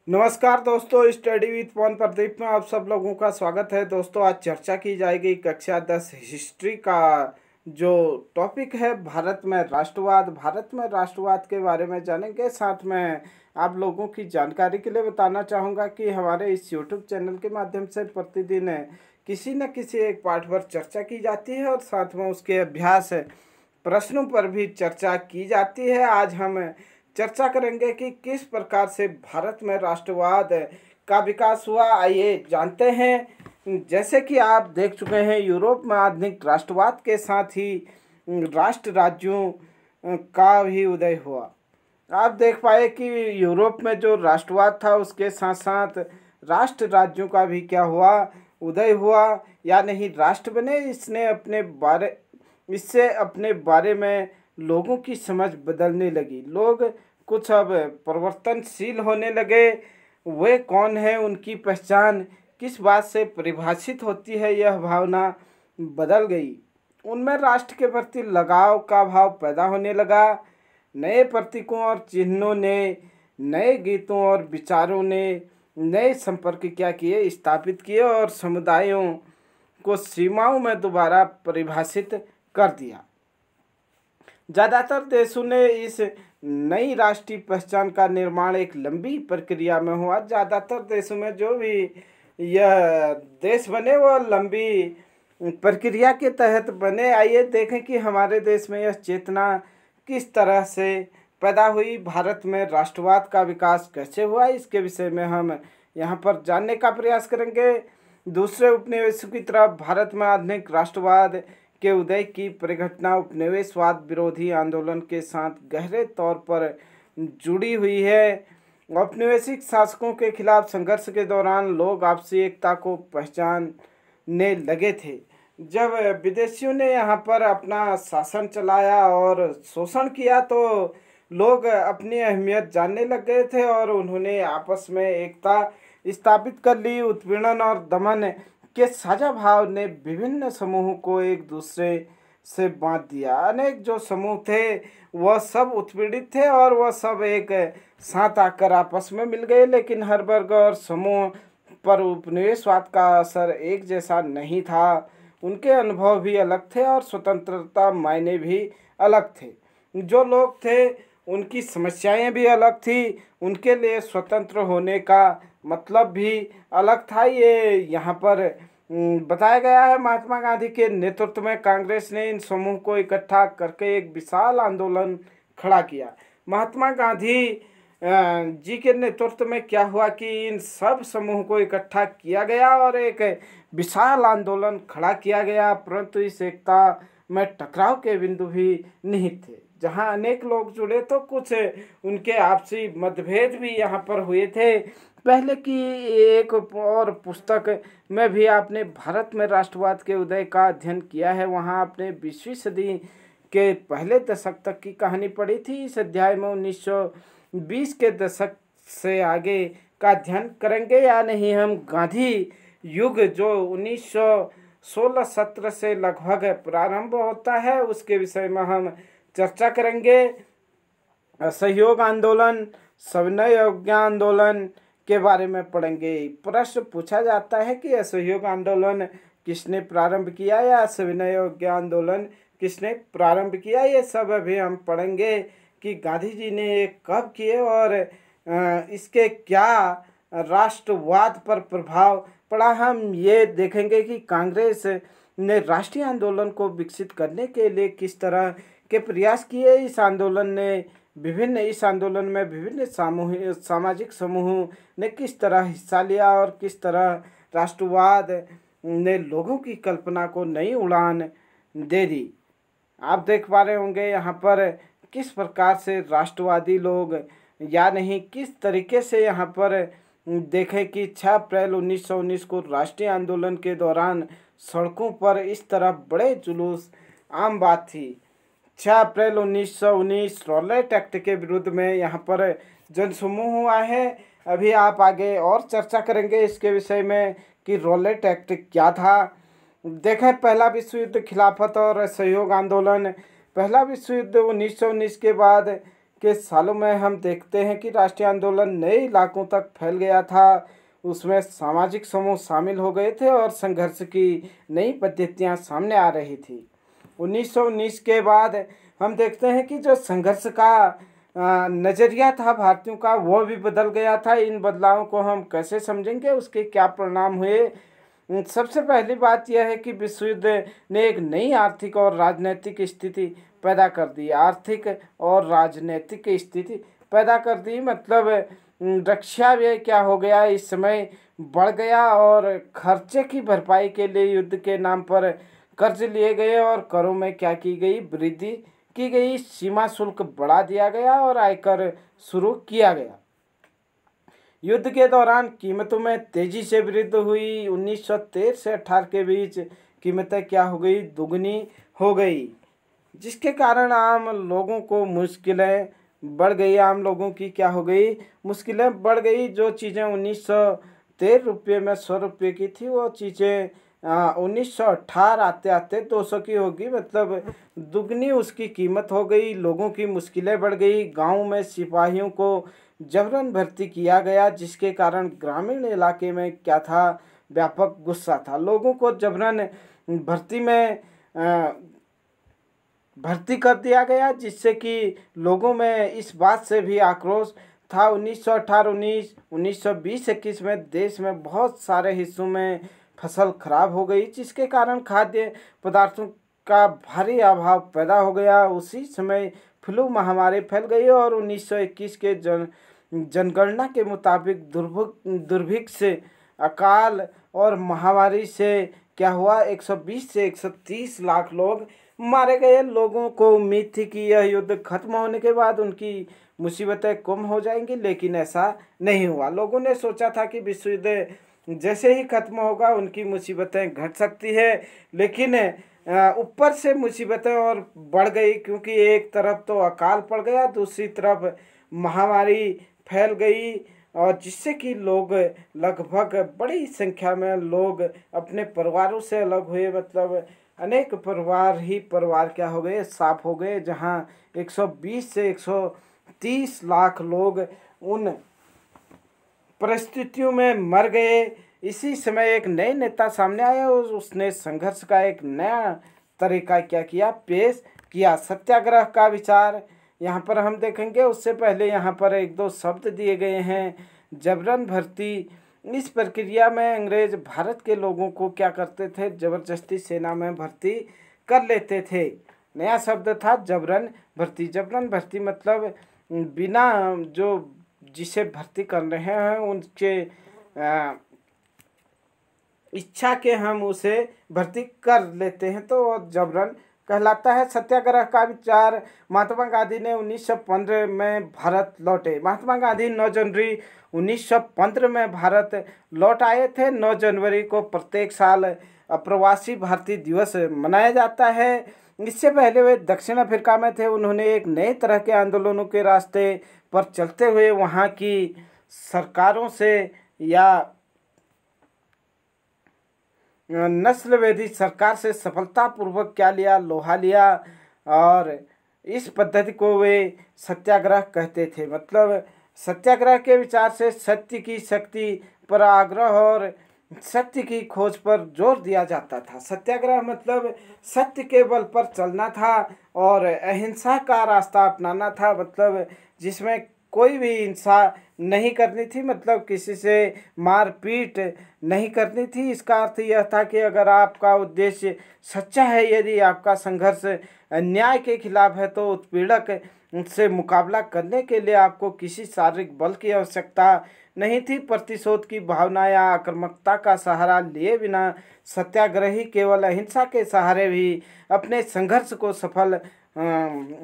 नमस्कार दोस्तों, study with पवन प्रदीप में आप सब लोगों का स्वागत है। दोस्तों, आज चर्चा की जाएगी कक्षा 10 हिस्ट्री का जो टॉपिक है भारत में राष्ट्रवाद। भारत में राष्ट्रवाद के बारे में जानेंगे। साथ में आप लोगों की जानकारी के लिए बताना चाहूँगा कि हमारे इस यूट्यूब चैनल के माध्यम से प्रतिदिन किसी न किसी एक पाठ पर चर्चा की जाती है और साथ में उसके अभ्यास प्रश्नों पर भी चर्चा की जाती है। आज हम चर्चा करेंगे कि किस प्रकार से भारत में राष्ट्रवाद का विकास हुआ। आइए जानते हैं। जैसे कि आप देख चुके हैं, यूरोप में आधुनिक राष्ट्रवाद के साथ ही राष्ट्र राज्यों का भी उदय हुआ। आप देख पाए कि यूरोप में जो राष्ट्रवाद था उसके साथ साथ राष्ट्र राज्यों का भी क्या हुआ, उदय हुआ, या नहीं राष्ट्र बने। इससे अपने बारे में लोगों की समझ बदलने लगी। लोग कुछ अब परिवर्तनशील होने लगे। वे कौन है, उनकी पहचान किस बात से परिभाषित होती है, यह भावना बदल गई। उनमें राष्ट्र के प्रति लगाव का भाव पैदा होने लगा। नए प्रतीकों और चिन्हों ने, नए गीतों और विचारों ने नए संपर्क क्या किए, स्थापित किए और समुदायों को सीमाओं में दोबारा परिभाषित कर दिया। ज़्यादातर देशों ने इस नई राष्ट्रीय पहचान का निर्माण एक लंबी प्रक्रिया में हुआ। ज़्यादातर देशों में जो भी यह देश बने वो लंबी प्रक्रिया के तहत बने। आइए देखें कि हमारे देश में यह चेतना किस तरह से पैदा हुई, भारत में राष्ट्रवाद का विकास कैसे हुआ, इसके विषय में हम यहाँ पर जानने का प्रयास करेंगे। दूसरे उपनिवेशों की तरफ भारत में आधुनिक राष्ट्रवाद के उदय की परिघटना उपनिवेशवाद विरोधी आंदोलन के साथ गहरे तौर पर जुड़ी हुई है। औपनिवेशिक शासकों के खिलाफ संघर्ष के दौरान लोग आपसी एकता को पहचानने लगे थे। जब विदेशियों ने यहाँ पर अपना शासन चलाया और शोषण किया तो लोग अपनी अहमियत जानने लग गए थे और उन्होंने आपस में एकता स्थापित कर ली। उत्पीड़न और दमन के साझा भाव ने विभिन्न समूहों को एक दूसरे से बांध दिया। अनेक जो समूह थे वह सब उत्पीड़ित थे और वह सब एक साथ आकर आपस में मिल गए, लेकिन हर वर्ग और समूह पर उपनिवेशवाद का असर एक जैसा नहीं था। उनके अनुभव भी अलग थे और स्वतंत्रता मायने भी अलग थे। जो लोग थे उनकी समस्याएं भी अलग थी। उनके लिए स्वतंत्र होने का मतलब भी अलग था। ये यहाँ पर बताया गया है। महात्मा गांधी के नेतृत्व में कांग्रेस ने इन समूह को इकट्ठा करके एक विशाल आंदोलन खड़ा किया। महात्मा गांधी जी के नेतृत्व में क्या हुआ कि इन सब समूह को इकट्ठा किया गया और एक विशाल आंदोलन खड़ा किया गया, परंतु इस एकता में टकराव के बिंदु भी निहित थे। जहां अनेक लोग जुड़े तो कुछ उनके आपसी मतभेद भी यहाँ पर हुए थे। पहले की एक और पुस्तक में भी आपने भारत में राष्ट्रवाद के उदय का अध्ययन किया है। वहाँ आपने 20वीं सदी के पहले दशक तक की कहानी पढ़ी थी। इस अध्याय में 1920 के दशक से आगे का अध्ययन करेंगे या नहीं। हम गांधी युग जो 1916-17 से लगभग प्रारंभ होता है उसके विषय में हम चर्चा करेंगे। असहयोग आंदोलन, सविनय अवज्ञा आंदोलन के बारे में पढ़ेंगे। प्रश्न पूछा जाता है कि असहयोग आंदोलन किसने प्रारंभ किया या सविनय अवज्ञा आंदोलन किसने प्रारंभ किया। ये सब अभी हम पढ़ेंगे कि गांधी जी ने ये कब किए और इसके क्या राष्ट्रवाद पर प्रभाव पड़ा। हम ये देखेंगे कि कांग्रेस ने राष्ट्रीय आंदोलन को विकसित करने के लिए किस तरह के प्रयास किए। इस आंदोलन में विभिन्न सामाजिक समूहों ने किस तरह हिस्सा लिया और किस तरह राष्ट्रवाद ने लोगों की कल्पना को नई उड़ान दे दी। आप देख पा रहे होंगे यहाँ पर किस प्रकार से राष्ट्रवादी लोग या नहीं किस तरीके से यहाँ पर देखें कि 6 अप्रैल 1919 को राष्ट्रीय आंदोलन के दौरान सड़कों पर इस तरह बड़े जुलूस आम बात थी। 6 अप्रैल 1919 रॉलेट एक्ट के विरुद्ध में यहाँ पर जनसमूह हुआ है। अभी आप आगे और चर्चा करेंगे इसके विषय में कि रॉलेट एक्ट क्या था। देखें, पहला विश्व युद्ध, खिलाफत और सहयोग आंदोलन। पहला विश्व युद्ध 1919 के बाद के सालों में हम देखते हैं कि राष्ट्रीय आंदोलन नए इलाकों तक फैल गया था। उसमें सामाजिक समूह शामिल हो गए थे और संघर्ष की नई पद्धतियां सामने आ रही थी। 1919 के बाद हम देखते हैं कि जो संघर्ष का नज़रिया था भारतीयों का, वो भी बदल गया था। इन बदलावों को हम कैसे समझेंगे, उसके क्या परिणाम हुए? सबसे पहली बात यह है कि विश्व युद्ध ने एक नई आर्थिक और राजनीतिक स्थिति पैदा कर दी। आर्थिक और राजनीतिक स्थिति पैदा कर दी मतलब रक्षा व्यय क्या हो गया, इस समय बढ़ गया और खर्चे की भरपाई के लिए युद्ध के नाम पर कर्ज लिए गए और करों में क्या की गई, वृद्धि की गई, सीमा शुल्क बढ़ा दिया गया और आयकर शुरू किया गया। युद्ध के दौरान कीमतों में तेजी से वृद्धि हुई। 1913 से 18 के बीच कीमतें क्या हो गई, दुगनी हो गई, जिसके कारण आम लोगों को मुश्किलें बढ़ गई। आम लोगों की क्या हो गई, मुश्किलें बढ़ गई। जो चीज़ें 1913 रुपये में 100 रुपये की थी, वो चीज़ें 1918 आते आते 200 की होगी, मतलब दुगनी उसकी कीमत हो गई। लोगों की मुश्किलें बढ़ गई। गांव में सिपाहियों को जबरन भर्ती किया गया, जिसके कारण ग्रामीण इलाके में क्या था, व्यापक गुस्सा था। लोगों को जबरन भर्ती कर दिया गया, जिससे कि लोगों में इस बात से भी आक्रोश था। 1918, 1920, 21 में देश में बहुत सारे हिस्सों में फसल खराब हो गई, जिसके कारण खाद्य पदार्थों का भारी अभाव पैदा हो गया। उसी समय फ्लू महामारी फैल गई और 1921 के जनगणना के मुताबिक दुर्भिक्ष, अकाल और महामारी से क्या हुआ, 120 से 130 लाख लोग मारे गए। लोगों को उम्मीद थी कि यह युद्ध खत्म होने के बाद उनकी मुसीबतें कम हो जाएंगी, लेकिन ऐसा नहीं हुआ। लोगों ने सोचा था कि विश्व युद्ध जैसे ही खत्म होगा उनकी मुसीबतें घट सकती है, लेकिन ऊपर से मुसीबतें और बढ़ गई, क्योंकि एक तरफ तो अकाल पड़ गया, दूसरी तरफ महामारी फैल गई, और जिससे कि लोग लगभग बड़ी संख्या में लोग अपने परिवारों से अलग हुए। मतलब अनेक परिवार क्या हो गए, साफ हो गए, जहां 120 से 130 लाख लोग उन परिस्थितियों में मर गए। इसी समय एक नए नेता सामने आए और उसने संघर्ष का एक नया तरीका क्या किया, पेश किया, सत्याग्रह का विचार। यहाँ पर हम देखेंगे, उससे पहले यहाँ पर एक दो शब्द दिए गए हैं। जबरन भर्ती, इस प्रक्रिया में अंग्रेज भारत के लोगों को क्या करते थे, जबरदस्ती सेना में भर्ती कर लेते थे। नया शब्द था जबरन भर्ती। जबरन भर्ती मतलब बिना जो जिसे भर्ती कर रहे हैं उनके इच्छा के हम उसे भर्ती कर लेते हैं, तो जबरन कहलाता है। सत्याग्रह का विचार, महात्मा गांधी ने 1915 में भारत लौटे। महात्मा गांधी 9 जनवरी 1915 में भारत लौट आए थे। 9 जनवरी को प्रत्येक साल अप्रवासी भारतीय दिवस मनाया जाता है। इससे पहले वे दक्षिण अफ्रीका में थे। उन्होंने एक नए तरह के आंदोलनों के रास्ते पर चलते हुए वहाँ की सरकारों से या नस्लवेदी सरकार से सफलतापूर्वक क्या लिया, लोहा लिया, और इस पद्धति को वे सत्याग्रह कहते थे। मतलब सत्याग्रह के विचार से सत्य की शक्ति पर आग्रह और सत्य की खोज पर जोर दिया जाता था। सत्याग्रह मतलब सत्य के बल पर चलना था और अहिंसा का रास्ता अपनाना था, मतलब जिसमें कोई भी हिंसा नहीं करनी थी, मतलब किसी से मारपीट नहीं करनी थी। इसका अर्थ यह था कि अगर आपका उद्देश्य सच्चा है, यदि आपका संघर्ष अन्याय के खिलाफ है, तो उत्पीड़क से मुकाबला करने के लिए आपको किसी शारीरिक बल की आवश्यकता नहीं थी। प्रतिशोध की भावना या आक्रामकता का सहारा लिए बिना सत्याग्रही केवल अहिंसा के सहारे भी अपने संघर्ष को सफल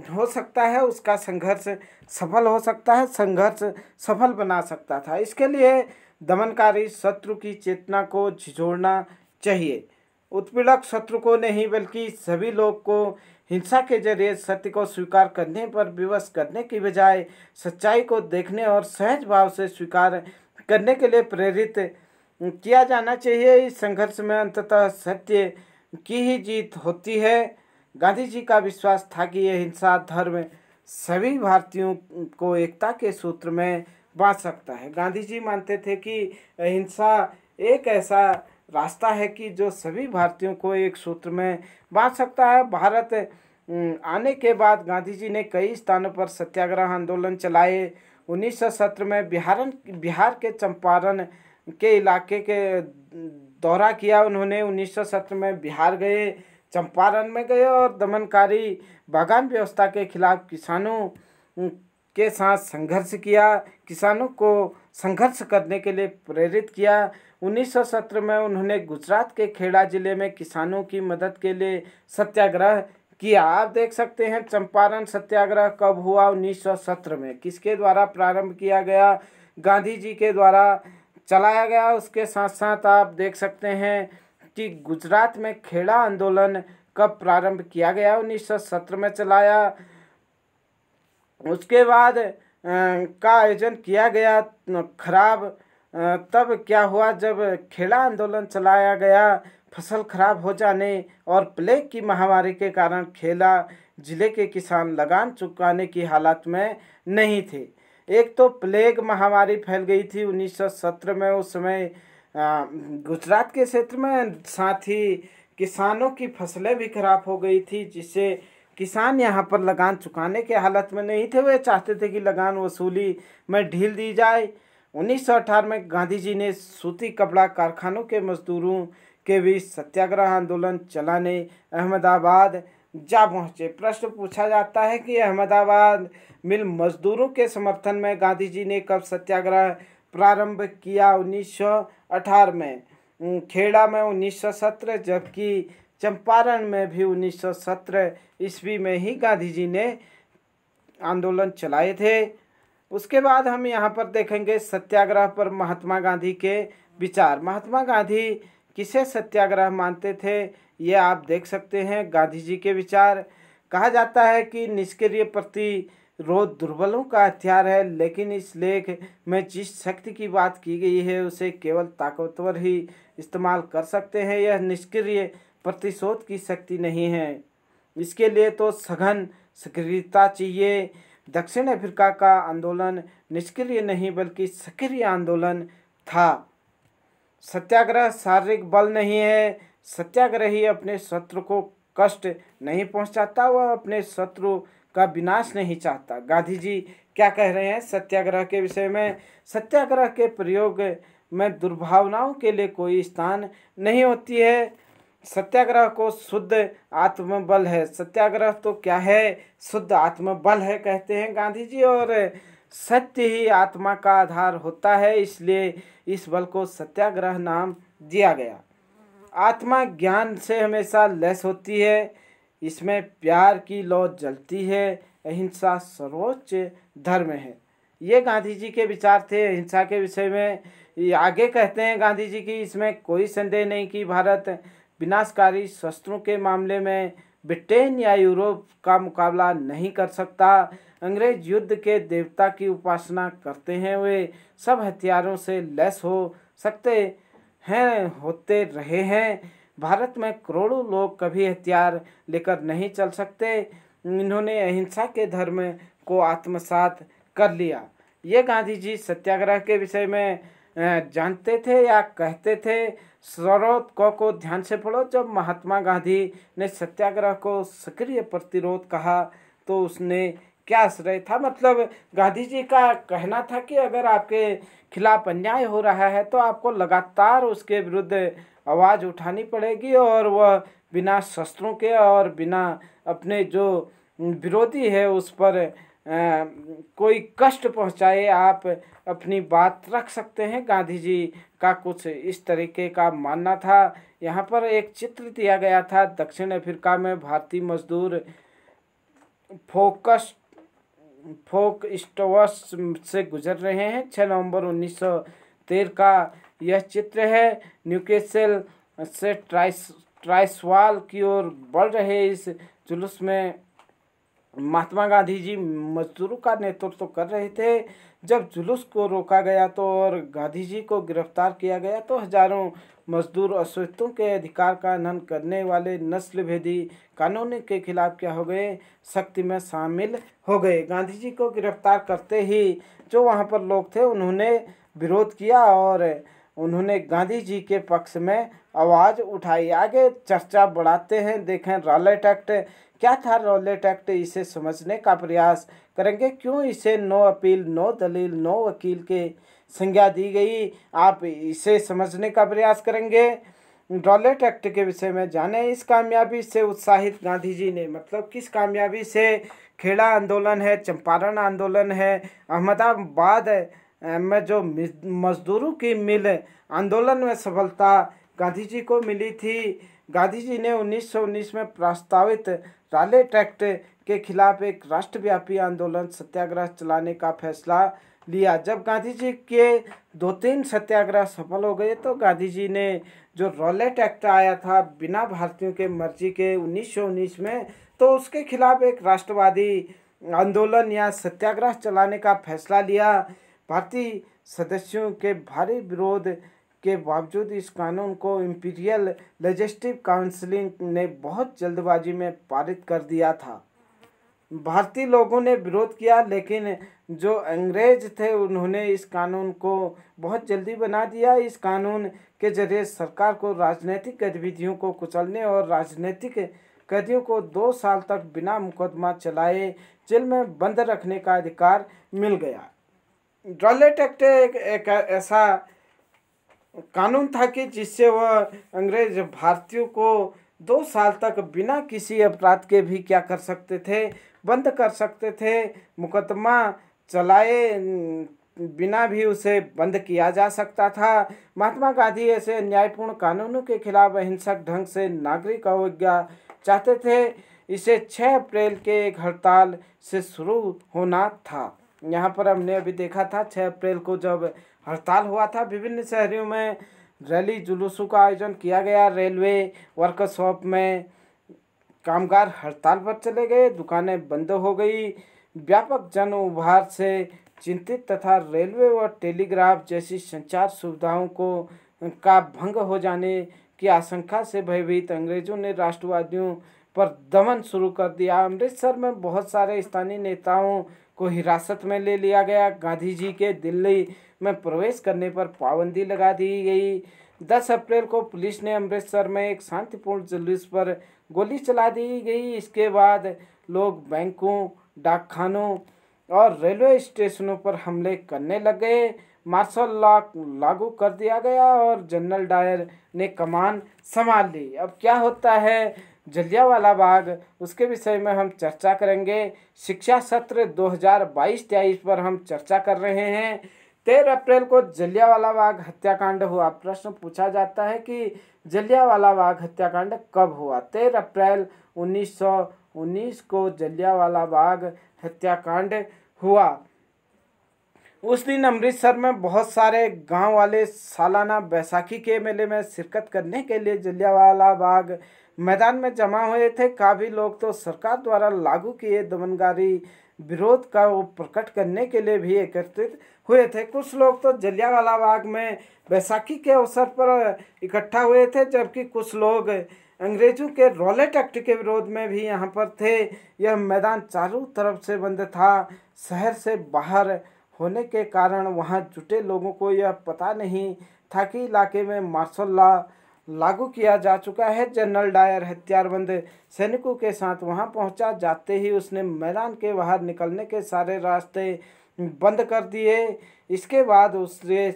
हो सकता है, उसका संघर्ष सफल हो सकता है, संघर्ष सफल बना सकता था। इसके लिए दमनकारी शत्रु की चेतना को झिझोड़ना चाहिए। उत्पीड़क शत्रु को नहीं, बल्कि सभी लोग को हिंसा के जरिए सत्य को स्वीकार करने पर विवश करने की बजाय सच्चाई को देखने और सहज भाव से स्वीकार करने के लिए प्रेरित किया जाना चाहिए। इस संघर्ष में अंततः सत्य की ही जीत होती है। गांधी जी का विश्वास था कि यह हिंसा धर्म सभी भारतीयों को एकता के सूत्र में बांध सकता है। गांधी जी मानते थे कि अहिंसा एक ऐसा रास्ता है कि जो सभी भारतीयों को एक सूत्र में बांध सकता है। भारत आने के बाद गांधी जी ने कई स्थानों पर सत्याग्रह आंदोलन चलाए। 1917 में बिहार के चंपारण के इलाके के दौरा किया उन्होंने। 1917 में बिहार गए, चंपारण में गए और दमनकारी बागान व्यवस्था के खिलाफ किसानों के साथ संघर्ष किया, किसानों को संघर्ष करने के लिए प्रेरित किया। 1917 में उन्होंने गुजरात के खेड़ा जिले में किसानों की मदद के लिए सत्याग्रह किया। आप देख सकते हैं चंपारण सत्याग्रह कब हुआ? 1917 में। किसके द्वारा प्रारंभ किया गया? गांधी जी के द्वारा चलाया गया। उसके साथ साथ आप देख सकते हैं कि गुजरात में खेड़ा आंदोलन कब प्रारंभ किया गया? 1917 में चलाया। उसके बाद का आयोजन किया गया खराब। तब क्या हुआ? जब खेड़ा आंदोलन चलाया गया, फसल खराब हो जाने और प्लेग की महामारी के कारण खेड़ा जिले के किसान लगान चुकाने की हालत में नहीं थे। एक तो प्लेग महामारी फैल गई थी 1917 में, उस समय गुजरात के क्षेत्र में, साथ ही किसानों की फसलें भी खराब हो गई थी, जिससे किसान यहाँ पर लगान चुकाने के हालत में नहीं थे। वे चाहते थे कि लगान वसूली में ढील दी जाए। 1918 में गांधी जी ने सूती कपड़ा कारखानों के मजदूरों के बीच सत्याग्रह आंदोलन चलाने अहमदाबाद जा पहुँचे। प्रश्न पूछा जाता है कि अहमदाबाद मिल मजदूरों के समर्थन में गांधी जी ने कब सत्याग्रह प्रारंभ किया? 1918 में। खेड़ा में 1917, जबकि चंपारण में भी 1917 ईस्वी में ही गांधी जी ने आंदोलन चलाए थे। उसके बाद हम यहाँ पर देखेंगे सत्याग्रह पर महात्मा गांधी के विचार। महात्मा गांधी किसे सत्याग्रह मानते थे, ये आप देख सकते हैं गांधी जी के विचार। कहा जाता है कि निष्क्रिय प्रतिरोध दुर्बलों का हथियार है, लेकिन इस लेख में जिस शक्ति की बात की गई है उसे केवल ताकतवर ही इस्तेमाल कर सकते हैं। यह निष्क्रिय प्रतिशोध की शक्ति नहीं है, इसके लिए तो सघन सक्रियता चाहिए। दक्षिण अफ्रीका का आंदोलन निष्क्रिय नहीं बल्कि सक्रिय आंदोलन था। सत्याग्रह शारीरिक बल नहीं है। सत्याग्रही अपने शत्रु को कष्ट नहीं पहुंचाता, वह अपने शत्रु का विनाश नहीं चाहता। गांधी जी क्या कह रहे हैं सत्याग्रह के विषय में? सत्याग्रह के प्रयोग में दुर्भावनाओं के लिए कोई स्थान नहीं होती है। सत्याग्रह को शुद्ध आत्मबल है। सत्याग्रह तो क्या है? शुद्ध आत्मबल है कहते हैं गांधी जी, और सत्य ही आत्मा का आधार होता है, इसलिए इस बल को सत्याग्रह नाम दिया गया। आत्मा ज्ञान से हमेशा लैस होती है, इसमें प्यार की लौ जलती है। अहिंसा सर्वोच्च धर्म है। ये गांधी जी के विचार थे अहिंसा के विषय में। ये आगे कहते हैं गांधी जी की, इसमें कोई संदेह नहीं कि भारत विनाशकारी शस्त्रों के मामले में ब्रिटेन या यूरोप का मुकाबला नहीं कर सकता। अंग्रेज युद्ध के देवता की उपासना करते हैं, वे सब हथियारों से लैस हो सकते हैं, होते रहे हैं। भारत में करोड़ों लोग कभी हथियार लेकर नहीं चल सकते। इन्होंने अहिंसा के धर्म को आत्मसात कर लिया। ये गांधी जी सत्याग्रह के विषय में जानते थे या कहते थे। स्रोत को ध्यान से पढ़ो। जब महात्मा गांधी ने सत्याग्रह को सक्रिय प्रतिरोध कहा तो उसने क्या आश्रय था? मतलब गांधी जी का कहना था कि अगर आपके खिलाफ अन्याय हो रहा है तो आपको लगातार उसके विरुद्ध आवाज़ उठानी पड़ेगी, और वह बिना शस्त्रों के और बिना अपने जो विरोधी है उस पर कोई कष्ट पहुंचाए आप अपनी बात रख सकते हैं। गांधी जी का कुछ इस तरीके का मानना था। यहाँ पर एक चित्र दिया गया था। दक्षिण अफ्रीका में भारतीय मजदूर फोक स्टोवर्स से गुजर रहे हैं। 6 नवंबर 1913 का यह चित्र है। न्यूकैसल से ट्रांसवाल की ओर बढ़ रहे इस जुलूस में महात्मा गांधी जी मजदूरों का नेतृत्व कर रहे थे। जब जुलूस को रोका गया तो और गांधी जी को गिरफ्तार किया गया तो हजारों मजदूर अशोषितों के अधिकार का हनन करने वाले नस्ल भेदी कानून के खिलाफ क्या हो गए, सख्ती में शामिल हो गए। गांधी जी को गिरफ्तार करते ही जो वहाँ पर लोग थे उन्होंने विरोध किया और उन्होंने गांधी जी के पक्ष में आवाज़ उठाई। आगे चर्चा बढ़ाते हैं, देखें रॉलेट एक्ट क्या था। रॉलेट एक्ट, इसे समझने का प्रयास करेंगे, क्यों इसे नो अपील, नो दलील, नो वकील के संज्ञा दी गई, आप इसे समझने का प्रयास करेंगे। रॉलेट एक्ट के विषय में जाने। इस कामयाबी से उत्साहित गांधी जी ने, मतलब किस कामयाबी से, खेड़ा आंदोलन है, चंपारण आंदोलन है, अहमदाबाद में जो मजदूरों की मिल आंदोलन में सफलता गांधी जी को मिली थी। गांधी जी ने 1919 में प्रस्तावित रॉलेट एक्ट के खिलाफ एक राष्ट्रव्यापी आंदोलन सत्याग्रह चलाने का फैसला लिया। जब गांधी जी के 2-3 सत्याग्रह सफल हो गए तो गांधी जी ने जो रॉलेट एक्ट आया था बिना भारतीयों के मर्जी के 1919 में, तो उसके खिलाफ एक राष्ट्रवादी आंदोलन या सत्याग्रह चलाने का फैसला लिया। भारतीय सदस्यों के भारी विरोध के बावजूद इस कानून को इंपीरियल लेजिस्लेटिव काउंसिल ने बहुत जल्दबाजी में पारित कर दिया था। भारतीय लोगों ने विरोध किया, लेकिन जो अंग्रेज थे उन्होंने इस कानून को बहुत जल्दी बना दिया। इस कानून के जरिए सरकार को राजनीतिक गतिविधियों को कुचलने और राजनीतिक कैदियों को 2 साल तक बिना मुकदमा चलाए जेल में बंद रखने का अधिकार मिल गया। रॉलेट एक्ट एक ऐसा कानून था कि जिससे वह अंग्रेज भारतीयों को 2 साल तक बिना किसी अपराध के भी क्या कर सकते थे, बंद कर सकते थे। मुकदमा चलाए बिना भी उसे बंद किया जा सकता था। महात्मा गांधी ऐसे अन्यायपूर्ण कानूनों के खिलाफ अहिंसक ढंग से नागरिक अवज्ञा चाहते थे। इसे 6 अप्रैल के एक हड़ताल से शुरू होना था। यहाँ पर हमने अभी देखा था 6 अप्रैल को जब हड़ताल हुआ था, विभिन्न शहरों में रैली जुलूसों का आयोजन किया गया। रेलवे वर्कशॉप में कामगार हड़ताल पर चले गए, दुकानें बंद हो गई। व्यापक जन उभार से चिंतित तथा रेलवे व टेलीग्राफ जैसी संचार सुविधाओं का भंग हो जाने की आशंका से भयभीत अंग्रेजों ने राष्ट्रवादियों पर दमन शुरू कर दिया। अमृतसर में बहुत सारे स्थानीय नेताओं को हिरासत में ले लिया गया। गांधी जी के दिल्ली में प्रवेश करने पर पाबंदी लगा दी गई। 10 अप्रैल को पुलिस ने अमृतसर में एक शांतिपूर्ण जुलूस पर गोली चला दी गई। इसके बाद लोग बैंकों, डाकखानों और रेलवे स्टेशनों पर हमले करने लग गए। मार्शल लॉ लागू कर दिया गया और जनरल डायर ने कमान संभाल ली। अब क्या होता है जलियांवाला बाग, उसके विषय में हम चर्चा करेंगे। शिक्षा सत्र 2022-23 पर हम चर्चा कर रहे हैं। 13 अप्रैल को जलियांवाला बाग हत्याकांड हुआ। प्रश्न पूछा जाता है कि जलियांवाला बाग हत्याकांड कब हुआ। 13 अप्रैल 1919 को जलियांवाला बाग हत्याकांड हुआ। उस दिन अमृतसर में बहुत सारे गांव वाले सालाना बैसाखी के मेले में शिरकत करने के लिए जलियांवाला बाग मैदान में जमा हुए थे। काफ़ी लोग तो सरकार द्वारा लागू किए दमनकारी विरोध का वो प्रकट करने के लिए भी एकत्रित हुए थे। कुछ लोग तो जलियांवाला बाग में बैसाखी के अवसर पर इकट्ठा हुए थे, जबकि कुछ लोग अंग्रेजों के रॉलेट एक्ट के विरोध में भी यहाँ पर थे। यह मैदान चारों तरफ से बंद था। शहर से बाहर होने के कारण वहाँ जुटे लोगों को यह पता नहीं था कि इलाके में मार्शल लॉ लागू किया जा चुका है। जनरल डायर हथियारबंद सैनिकों के साथ वहां पहुंचा। जाते ही उसने मैदान के बाहर निकलने के सारे रास्ते बंद कर दिए। इसके बाद उसके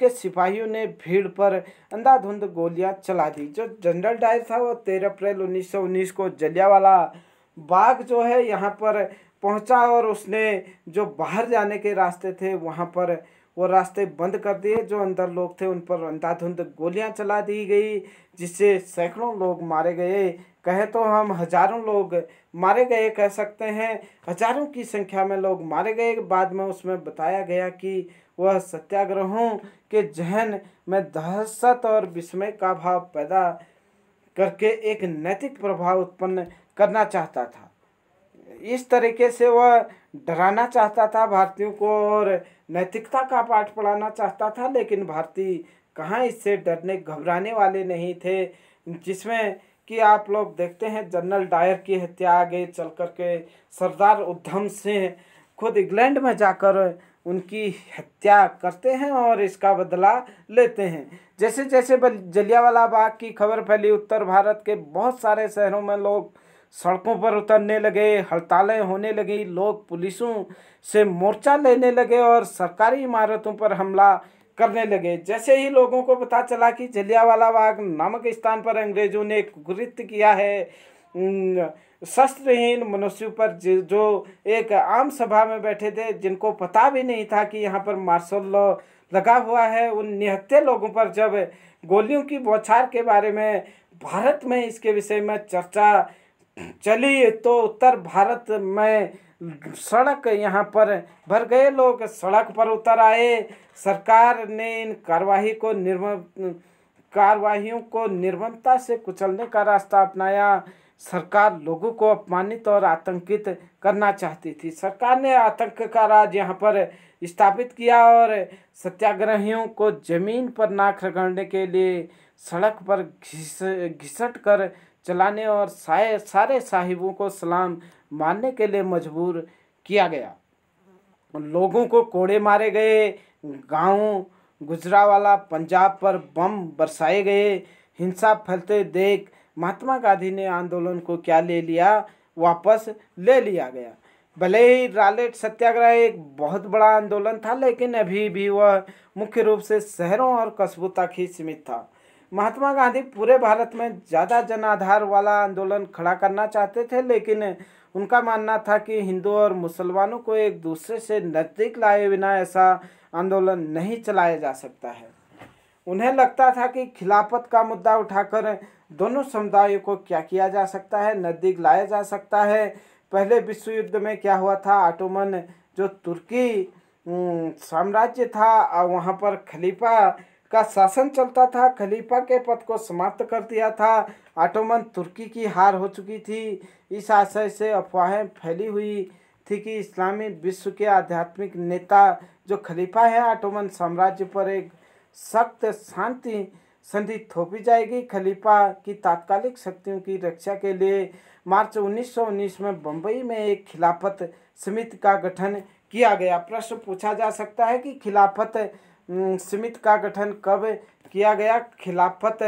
सिपाहियों ने भीड़ पर अंधाधुंध गोलियां चला दी। जो जनरल डायर था वो 13 अप्रैल 1919 को जलियांवाला बाग जो है यहाँ पर पहुंचा और उसने जो बाहर जाने के रास्ते थे वहाँ पर वो रास्ते बंद कर दिए। जो अंदर लोग थे उन पर अंधाधुंध गोलियां चला दी गई, जिससे सैकड़ों लोग मारे गए। कहे तो हम हजारों लोग मारे गए कह सकते हैं। हजारों की संख्या में लोग मारे गए। बाद में उसमें बताया गया कि वह सत्याग्रहों के जहन में दहशत और विस्मय का भाव पैदा करके एक नैतिक प्रभाव उत्पन्न करना चाहता था। इस तरीके से वह डराना चाहता था भारतीयों को और नैतिकता का पाठ पढ़ाना चाहता था, लेकिन भारतीय कहाँ इससे डरने घबराने वाले नहीं थे। जिसमें कि आप लोग देखते हैं जनरल डायर की हत्या आगे चल कर के सरदार उधम सिंह खुद इंग्लैंड में जाकर उनकी हत्या करते हैं और इसका बदला लेते हैं। जैसे जैसे जलियांवाला बाग की खबर फैली, उत्तर भारत के बहुत सारे शहरों में लोग सड़कों पर उतरने लगे, हड़तालें होने लगी, लोग पुलिसों से मोर्चा लेने लगे और सरकारी इमारतों पर हमला करने लगे। जैसे ही लोगों को पता चला कि जलियांवाला बाग नामक स्थान पर अंग्रेजों ने कुकृत्य किया है, शस्त्रहीन मनुष्यों पर, जो एक आम सभा में बैठे थे, जिनको पता भी नहीं था कि यहाँ पर मार्शल लॉ लगा हुआ है, उन निहत्थे लोगों पर जब गोलियों की बौछार के बारे में भारत में इसके विषय में चर्चा चली, तो उत्तर भारत में सड़क यहाँ पर भर गए, लोग सड़क पर उतर आए। सरकार ने इन कार्रवाइयों को निर्ममता से कुचलने का रास्ता अपनाया। सरकार लोगों को अपमानित और आतंकित करना चाहती थी। सरकार ने आतंक का राज यहाँ पर स्थापित किया और सत्याग्रहियों को जमीन पर नाक रगड़ने के लिए सड़क पर घिसट कर चलाने और सारे साहिबों को सलाम मारने के लिए मजबूर किया गया। लोगों को कोड़े मारे गए, गाँव गुजरांवाला पंजाब पर बम बरसाए गए। हिंसा फैलते देख महात्मा गांधी ने आंदोलन को क्या ले लिया, वापस ले लिया गया। भले ही रालेट सत्याग्रह एक बहुत बड़ा आंदोलन था, लेकिन अभी भी वह मुख्य रूप से शहरों और कस्बों तक ही सीमित था। महात्मा गांधी पूरे भारत में ज़्यादा जनाधार वाला आंदोलन खड़ा करना चाहते थे, लेकिन उनका मानना था कि हिंदू और मुसलमानों को एक दूसरे से नज़दीक लाए बिना ऐसा आंदोलन नहीं चलाया जा सकता है। उन्हें लगता था कि खिलाफत का मुद्दा उठाकर दोनों समुदायों को क्या किया जा सकता है, नज़दीक लाया जा सकता है। पहले विश्व युद्ध में क्या हुआ था, ऑटोमन जो तुर्की साम्राज्य था, वहाँ पर खलीफा का शासन चलता था, खलीफा के पद को समाप्त कर दिया था। ऑटोमन तुर्की की हार हो चुकी थी। इस आशय से अफवाहें फैली हुई थी कि इस्लामी विश्व के आध्यात्मिक नेता जो खलीफा है, ऑटोमन साम्राज्य पर एक सख्त शांति संधि थोपी जाएगी। खलीफा की तात्कालिक शक्तियों की रक्षा के लिए मार्च 1919 में बम्बई में एक खिलाफत समिति का गठन किया गया। प्रश्न पूछा जा सकता है कि खिलाफत समिति का गठन कब किया गया। खिलाफत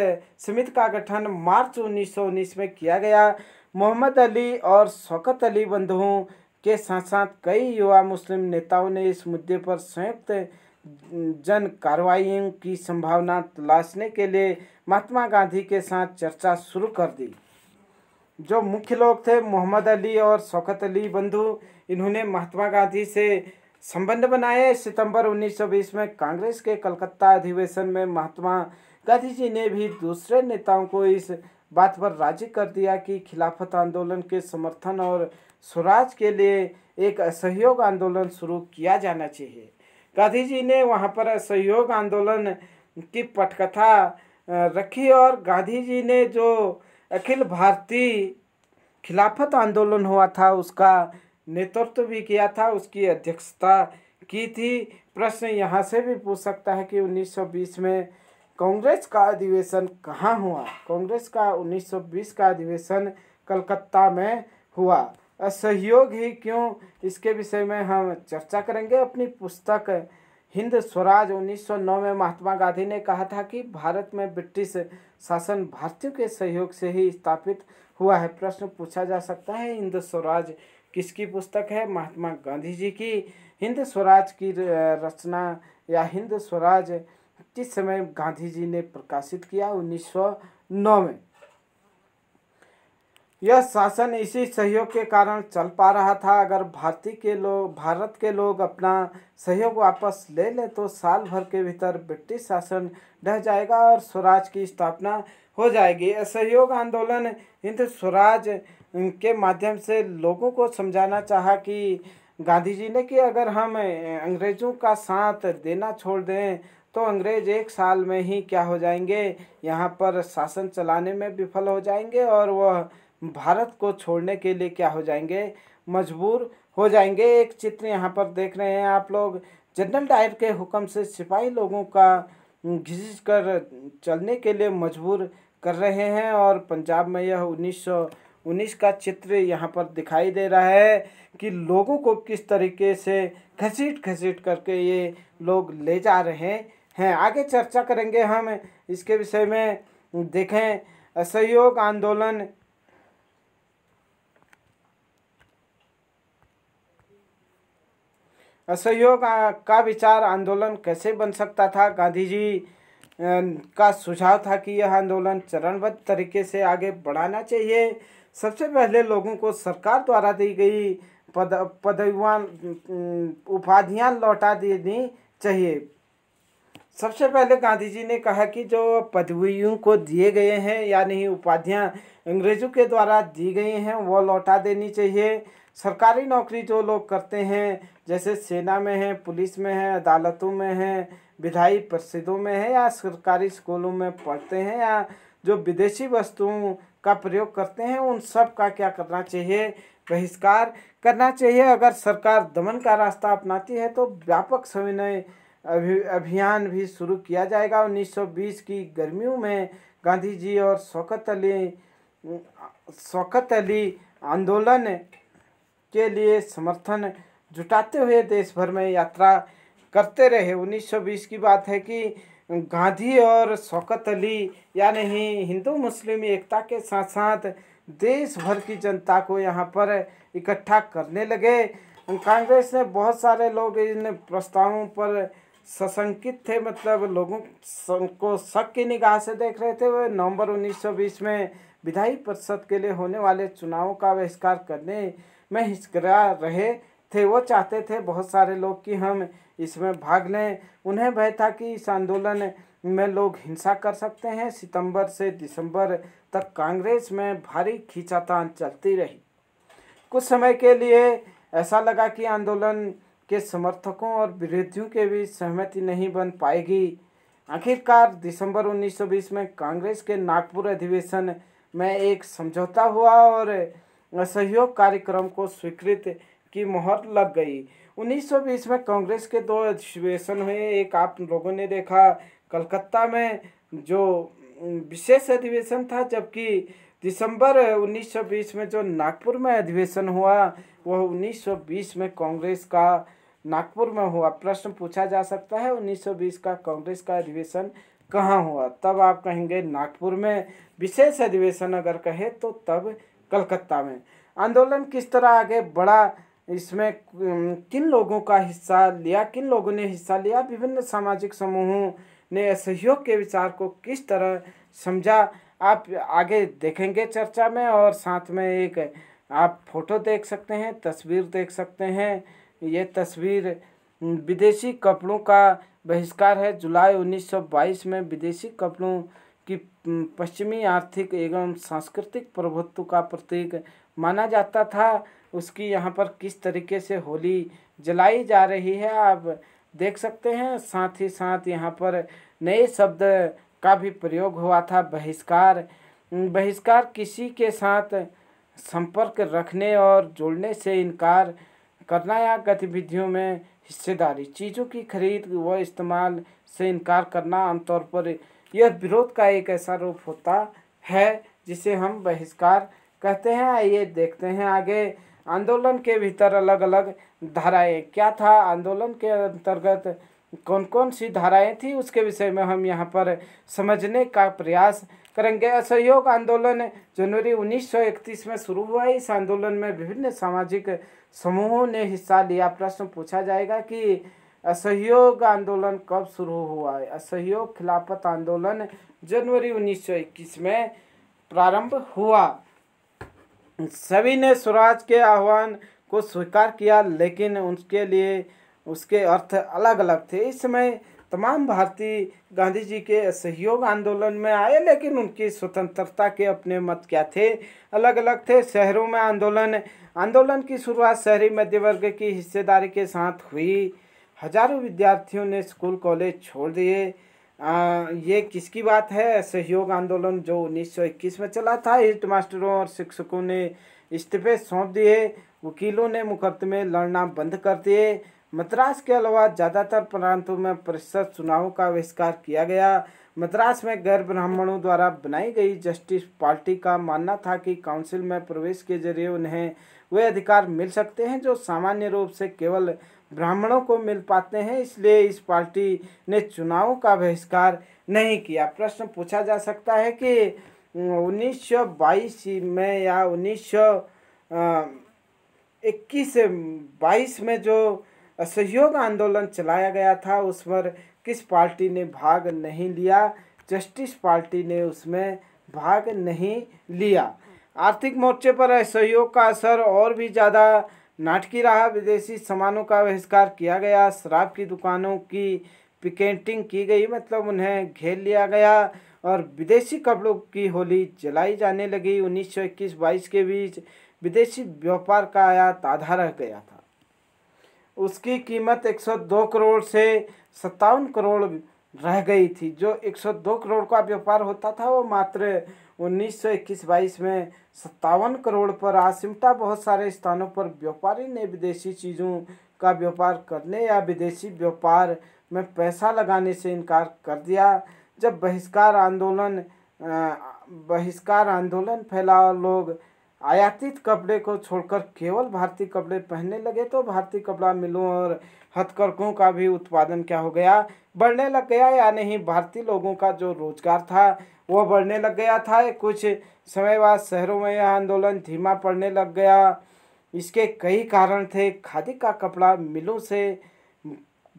समिति का गठन मार्च 1919 में किया गया। मोहम्मद अली और शौकत अली बंधुओं के साथ साथ कई युवा मुस्लिम नेताओं ने इस मुद्दे पर संयुक्त जन कार्रवाइयों की संभावना तलाशने के लिए महात्मा गांधी के साथ चर्चा शुरू कर दी। जो मुख्य लोग थे मोहम्मद अली और शौकत अली बंधु, इन्होंने महात्मा गांधी से संबंध बनाए। सितंबर 1920 में कांग्रेस के कलकत्ता अधिवेशन में महात्मा गांधी जी ने भी दूसरे नेताओं को इस बात पर राजी कर दिया कि खिलाफत आंदोलन के समर्थन और स्वराज के लिए एक असहयोग आंदोलन शुरू किया जाना चाहिए। गांधी जी ने वहाँ पर असहयोग आंदोलन की पटकथा रखी और गांधी जी ने जो अखिल भारतीय खिलाफत आंदोलन हुआ था उसका नेतृत्व भी किया था, उसकी अध्यक्षता की थी। प्रश्न यहाँ से भी पूछ सकता है कि 1920 में कांग्रेस का अधिवेशन कहाँ हुआ। कांग्रेस का 1920 का अधिवेशन कलकत्ता में हुआ। असहयोग ही क्यों, इसके विषय में हम चर्चा करेंगे। अपनी पुस्तक हिंद स्वराज 1909 में महात्मा गांधी ने कहा था कि भारत में ब्रिटिश शासन भारतीयों के सहयोग से ही स्थापित हुआ है। प्रश्न पूछा जा सकता है हिंद स्वराज किसकी पुस्तक है। महात्मा गांधी जी की। हिंद स्वराज की रचना या हिंद स्वराज किस समय गांधी जी ने प्रकाशित किया, 1909 में। यह शासन इसी सहयोग के कारण चल पा रहा था। अगर भारत के लोग अपना सहयोग वापस ले लें तो साल भर के भीतर ब्रिटिश शासन ढह जाएगा और स्वराज की स्थापना हो जाएगी। असहयोग आंदोलन हिंद स्वराज के माध्यम से लोगों को समझाना चाहा कि गांधी जी ने कि अगर हम अंग्रेज़ों का साथ देना छोड़ दें तो अंग्रेज एक साल में ही क्या हो जाएंगे, यहाँ पर शासन चलाने में विफल हो जाएंगे और वह भारत को छोड़ने के लिए क्या हो जाएंगे, मजबूर हो जाएंगे। एक चित्र यहाँ पर देख रहे हैं आप लोग, जनरल डायर के हुक्म से सिपाही लोगों का घिस कर चलने के लिए मजबूर कर रहे हैं। और पंजाब में यह 1919 का चित्र यहाँ पर दिखाई दे रहा है कि लोगों को किस तरीके से घसीट घसीट करके ये लोग ले जा रहे हैं। आगे चर्चा करेंगे हम इसके विषय में। देखें, असहयोग आंदोलन असहयोग का विचार आंदोलन कैसे बन सकता था। गांधी जी का सुझाव था कि यह आंदोलन चरणबद्ध तरीके से आगे बढ़ाना चाहिए। सबसे पहले लोगों को सरकार द्वारा दी गई पदवियां उपाधियां लौटा देनी चाहिए। सबसे पहले गांधी जी ने कहा कि जो पदवियों को दिए गए हैं यानी उपाधियां अंग्रेजों के द्वारा दी गई हैं वो लौटा देनी चाहिए। सरकारी नौकरी जो लोग करते हैं, जैसे सेना में है, पुलिस में है, अदालतों में है, विधायी परिषदों में है, या सरकारी स्कूलों में पढ़ते हैं, या जो विदेशी वस्तुओं का प्रयोग करते हैं, उन सब का क्या करना चाहिए, बहिष्कार करना चाहिए। अगर सरकार दमन का रास्ता अपनाती है तो व्यापक सविनय अभियान भी शुरू किया जाएगा। 1920 की गर्मियों में गांधी जी और शौकत अली आंदोलन के लिए समर्थन जुटाते हुए देश भर में यात्रा करते रहे। 1920 की बात है कि गांधी और शौकत अली यानी हिंदू मुस्लिम एकता के साथ साथ देश भर की जनता को यहाँ पर इकट्ठा करने लगे। कांग्रेस ने बहुत सारे लोग इन प्रस्तावों पर सशंकित थे, मतलब लोगों को शक की निगाह से देख रहे थे। वे नवंबर 1920 में विधायी परिषद के लिए होने वाले चुनावों का बहिष्कार करने में हिचकिचा रहे थे। वो चाहते थे बहुत सारे लोग कि हम इसमें भाग लें। उन्हें भय था कि इस आंदोलन में लोग हिंसा कर सकते हैं। सितंबर से दिसंबर तक कांग्रेस में भारी खींचातान चलती रही। कुछ समय के लिए ऐसा लगा कि आंदोलन के समर्थकों और विरोधियों के बीच सहमति नहीं बन पाएगी। आखिरकार दिसंबर 1920 में कांग्रेस के नागपुर अधिवेशन में एक समझौता हुआ और असहयोग कार्यक्रम को स्वीकृत की मोहर लग गई। 1920 में कांग्रेस के 2 अधिवेशन हुए। एक आप लोगों ने देखा कलकत्ता में जो विशेष अधिवेशन था, जबकि दिसंबर 1920 में जो नागपुर में अधिवेशन हुआ वह 1920 में कांग्रेस का नागपुर में हुआ। प्रश्न पूछा जा सकता है 1920 का कांग्रेस का अधिवेशन कहाँ हुआ, तब आप कहेंगे नागपुर में। विशेष अधिवेशन अगर कहे तो तब कलकत्ता में। आंदोलन किस तरह आगे बढ़ा, इसमें किन लोगों का हिस्सा लिया, किन लोगों ने हिस्सा लिया, विभिन्न सामाजिक समूहों ने असहयोग के विचार को किस तरह समझा, आप आगे देखेंगे चर्चा में। और साथ में एक आप फोटो देख सकते हैं, तस्वीर देख सकते हैं। ये तस्वीर विदेशी कपड़ों का बहिष्कार है। जुलाई 1922 में विदेशी कपड़ों की पश्चिमी आर्थिक एवं सांस्कृतिक प्रभुत्व का प्रतीक माना जाता था। उसकी यहाँ पर किस तरीके से होली जलाई जा रही है आप देख सकते हैं। साथ ही साथ यहाँ पर नए शब्द का भी प्रयोग हुआ था, बहिष्कार। बहिष्कार किसी के साथ संपर्क रखने और जोड़ने से इनकार करना या गतिविधियों में हिस्सेदारी, चीज़ों की खरीद व इस्तेमाल से इनकार करना। आमतौर पर यह विरोध का एक ऐसा रूप होता है जिसे हम बहिष्कार कहते हैं। आइए देखते हैं आगे। आंदोलन के भीतर अलग अलग धाराएं क्या था, आंदोलन के अंतर्गत कौन कौन सी धाराएं थी, उसके विषय में हम यहाँ पर समझने का प्रयास करेंगे। असहयोग आंदोलन जनवरी 1931 में शुरू हुआ। इस आंदोलन में विभिन्न सामाजिक समूहों ने हिस्सा लिया। प्रश्न पूछा जाएगा कि असहयोग आंदोलन कब शुरू हुआ है। असहयोग खिलाफत आंदोलन जनवरी 1921 में प्रारंभ हुआ। सभी ने स्वराज के आह्वान को स्वीकार किया, लेकिन उसके लिए उसके अर्थ अलग अलग थे। इस समय तमाम भारतीय गांधी जी के असहयोग आंदोलन में आए, लेकिन उनकी स्वतंत्रता के अपने मत क्या थे, अलग अलग थे। शहरों में आंदोलन की शुरुआत शहरी मध्य वर्ग की हिस्सेदारी के साथ हुई। हजारों विद्यार्थियों ने स्कूल कॉलेज छोड़ दिए। ये किसकी बात है, असहयोग आंदोलन जो 1921 में चला था। हेड मास्टरों और शिक्षकों ने इस्तीफे सौंप दिए। वकीलों ने मुकदमे लड़ना बंद कर दिए। मद्रास के अलावा ज़्यादातर प्रांतों में परिषद चुनावों का बहिष्कार किया गया। मद्रास में गैर ब्राह्मणों द्वारा बनाई गई जस्टिस पार्टी का मानना था कि काउंसिल में प्रवेश के जरिए उन्हें वे अधिकार मिल सकते हैं जो सामान्य रूप से केवल ब्राह्मणों को मिल पाते हैं, इसलिए इस पार्टी ने चुनावों का बहिष्कार नहीं किया। प्रश्न पूछा जा सकता है कि 1922 में या 1921-22 में जो असहयोग आंदोलन चलाया गया था उस पर किस पार्टी ने भाग नहीं लिया? जस्टिस पार्टी ने उसमें भाग नहीं लिया। आर्थिक मोर्चे पर असहयोग का असर और भी ज़्यादा नाटकीय रहा। विदेशी सामानों का बहिष्कार किया गया, शराब की दुकानों की पिकेटिंग की गई, मतलब उन्हें घेर लिया गया, और विदेशी कपड़ों की होली जलाई जाने लगी। 1921-22 के बीच विदेशी व्यापार का आयात आधा रह गया था। उसकी कीमत 102 करोड़ से 57 करोड़ रह गई थी। जो 102 करोड़ का व्यापार होता था वो मात्र 1921-22 में 57 करोड़ पर आ सिमटा। बहुत सारे स्थानों पर व्यापारी ने विदेशी चीज़ों का व्यापार करने या विदेशी व्यापार में पैसा लगाने से इनकार कर दिया। जब बहिष्कार आंदोलन फैला और लोग आयातित कपड़े को छोड़कर केवल भारतीय कपड़े पहनने लगे तो भारतीय कपड़ा मिलों और हथकरघों का भी उत्पादन क्या हो गया? बढ़ने लग गया। यानी भारतीय लोगों का जो रोजगार था वो बढ़ने लग गया था। कुछ समय बाद शहरों में यह आंदोलन धीमा पड़ने लग गया। इसके कई कारण थे। खादी का कपड़ा मिलों से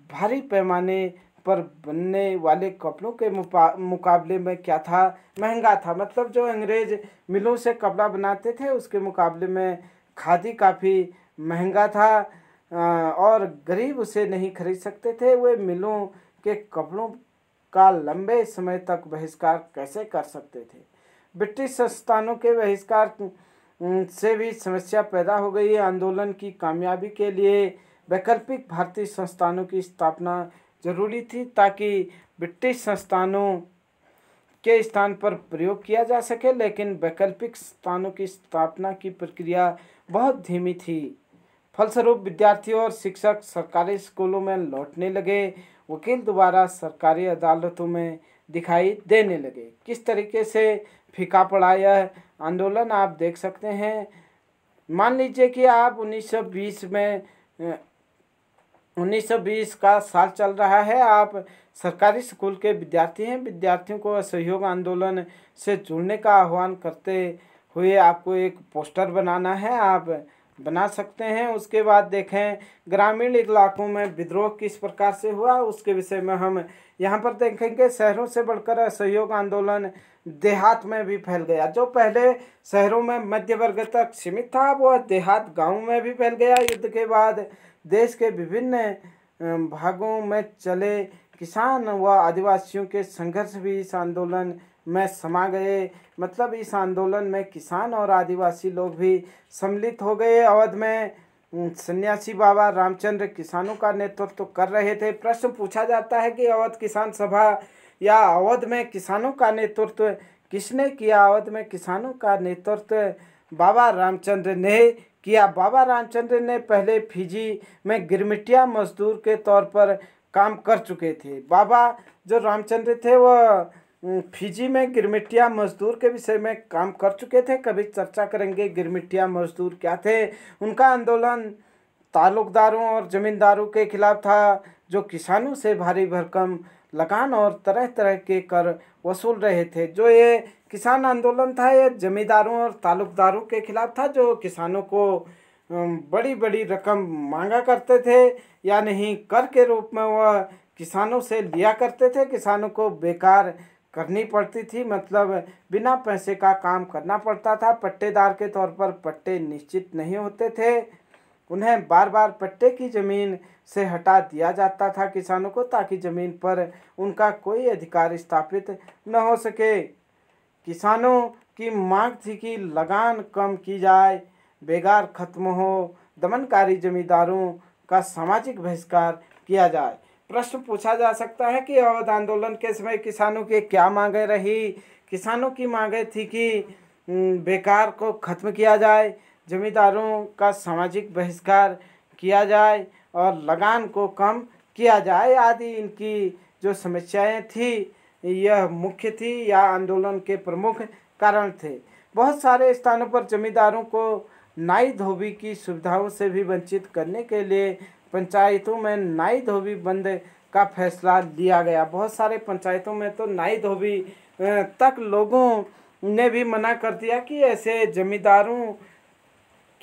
भारी पैमाने पर बनने वाले कपड़ों के मुकाबले में क्या था? महंगा था। मतलब जो अंग्रेज मिलों से कपड़ा बनाते थे उसके मुकाबले में खादी काफ़ी महंगा था और गरीब उसे नहीं खरीद सकते थे। वे मिलों के कपड़ों का लंबे समय तक बहिष्कार कैसे कर सकते थे? ब्रिटिश संस्थानों के बहिष्कार से भी समस्या पैदा हो गई। आंदोलन की कामयाबी के लिए वैकल्पिक भारतीय संस्थानों की स्थापना जरूरी थी ताकि ब्रिटिश संस्थानों के स्थान पर प्रयोग किया जा सके, लेकिन वैकल्पिक संस्थानों की स्थापना की प्रक्रिया बहुत धीमी थी। फलस्वरूप विद्यार्थी और शिक्षक सरकारी स्कूलों में लौटने लगे। वकील दोबारा सरकारी अदालतों में दिखाई देने लगे। किस तरीके से फीका पड़ा यह आंदोलन आप देख सकते हैं। मान लीजिए कि आप 1920 का साल चल रहा है, आप सरकारी स्कूल के विद्यार्थी हैं। विद्यार्थियों को असहयोग आंदोलन से जुड़ने का आह्वान करते हुए आपको एक पोस्टर बनाना है, आप बना सकते हैं। उसके बाद देखें ग्रामीण इलाकों में विद्रोह किस प्रकार से हुआ उसके विषय में हम यहाँ पर देखेंगे। शहरों से बढ़कर असहयोग आंदोलन देहात में भी फैल गया। जो पहले शहरों में मध्य वर्ग तक सीमित था वह देहात गाँव में भी फैल गया। युद्ध के बाद देश के विभिन्न भागों में चले किसान व आदिवासियों के संघर्ष भी इस आंदोलन में समा गए। मतलब इस आंदोलन में किसान और आदिवासी लोग भी सम्मिलित हो गए। अवध में सन्यासी बाबा रामचंद्र किसानों का नेतृत्व कर रहे थे। प्रश्न पूछा जाता है कि अवध किसान सभा या अवध में किसानों का नेतृत्व किसने किया? अवध में किसानों का नेतृत्व बाबा रामचंद्र ने किया। बाबा रामचंद्र ने पहले फिजी में गिरमिटिया मजदूर के तौर पर काम कर चुके थे। बाबा जो रामचंद्र थे वह फिजी में गिरमिटिया मजदूर के विषय में काम कर चुके थे। कभी चर्चा करेंगे गिरमिटिया मजदूर क्या थे। उनका आंदोलन तालुकदारों और जमींदारों के खिलाफ था जो किसानों से भारी भरकम लगान और तरह तरह के कर वसूल रहे थे। जो ये किसान आंदोलन था ये जमींदारों और तालुकदारों के खिलाफ था जो किसानों को बड़ी बड़ी रकम मांगा करते थे या नहीं कर के रूप में वह किसानों से लिया करते थे। किसानों को बेकार करनी पड़ती थी, मतलब बिना पैसे का काम करना पड़ता था। पट्टेदार के तौर पर पट्टे निश्चित नहीं होते थे। उन्हें बार बार पट्टे की ज़मीन से हटा दिया जाता था किसानों को ताकि ज़मीन पर उनका कोई अधिकार स्थापित न हो सके। किसानों की मांग थी कि लगान कम की जाए, बेगार खत्म हो, दमनकारी जमींदारों का सामाजिक बहिष्कार किया जाए। प्रश्न पूछा जा सकता है कि अवध आंदोलन के समय किसानों की क्या मांगें रही? किसानों की मांगें थी कि बेकार को खत्म किया जाए, जमींदारों का सामाजिक बहिष्कार किया जाए और लगान को कम किया जाए आदि इनकी जो समस्याएं थी यह मुख्य थी या आंदोलन के प्रमुख कारण थे। बहुत सारे स्थानों पर जमींदारों को नाई धोबी की सुविधाओं से भी वंचित करने के लिए पंचायतों में नाई धोबी बंद का फैसला लिया गया। बहुत सारे पंचायतों में तो नाई धोबी तक लोगों ने भी मना कर दिया कि ऐसे जमींदारों